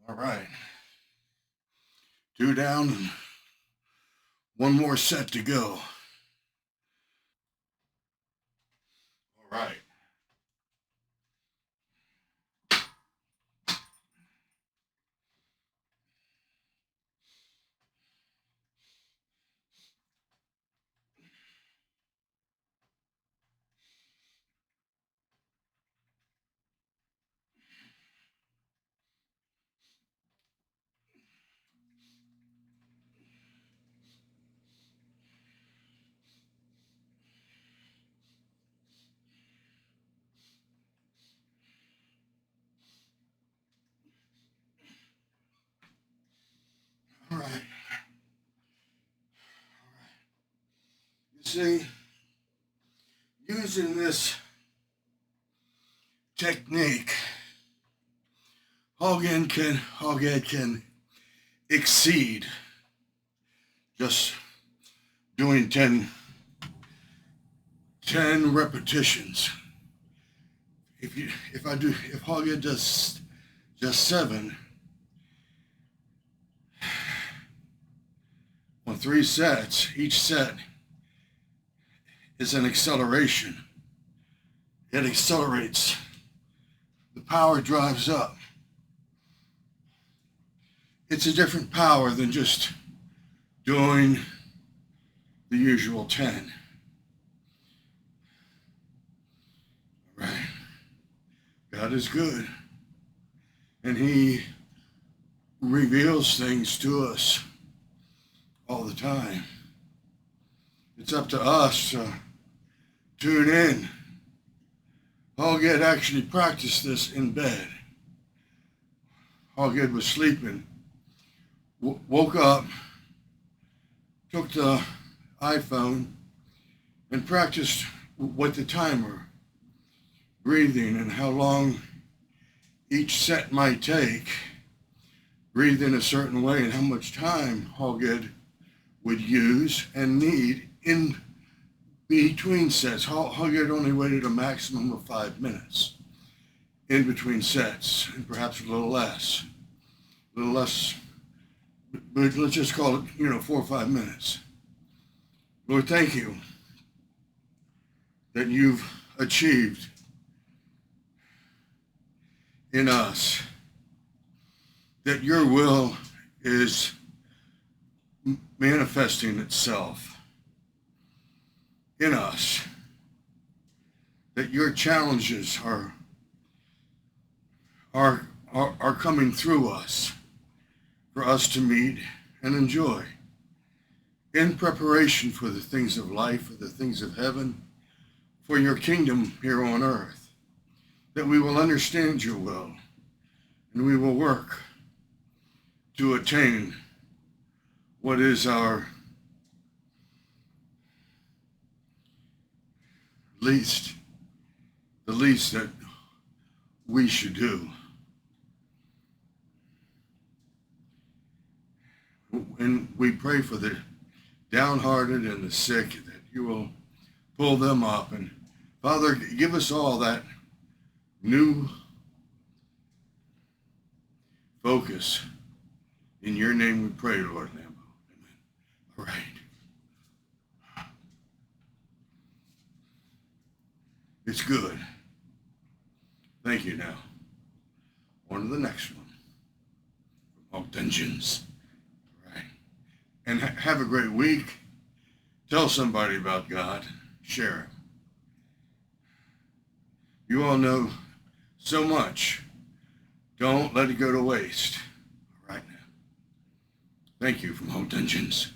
All right. 2 down and 1 more set to go. All right. All right. You see, using this technique, Hogg Ed can exceed just doing 10 repetitions. If Hogg Ed does just 7 on 3 sets, each set is an acceleration. It accelerates. The power drives up. It's a different power than just doing the usual 10. All right. God is good, and He reveals things to us all the time. It's up to us to tune in. Hogg Ed actually practiced this in bed. Hogg Ed was sleeping, woke up, took the iPhone, and practiced with the timer, breathing and how long each set might take, breathe in a certain way, and how much time Hogg Ed would use and need in between sets. Hogg Ed only waited a maximum of 5 minutes in between sets, and perhaps a little less, but let's just call it, 4 or 5 minutes. Lord, thank you that you've achieved in us that your will is manifesting itself in us, that your challenges are coming through us for us to meet and enjoy in preparation for the things of life, for the things of heaven, for your kingdom here on earth, that we will understand your will and we will work to attain what is the least that we should do. And we pray for the downhearted and the sick, that you will pull them up. And Father, give us all that new focus. In your name we pray, Lord Lambo. Amen. All right. It's good. Thank you now. On to the next one. Hogg Dungeons. All right. And have a great week. Tell somebody about God. Share it. You all know so much. Don't let it go to waste. All right now. Thank you from Hogg Dungeons.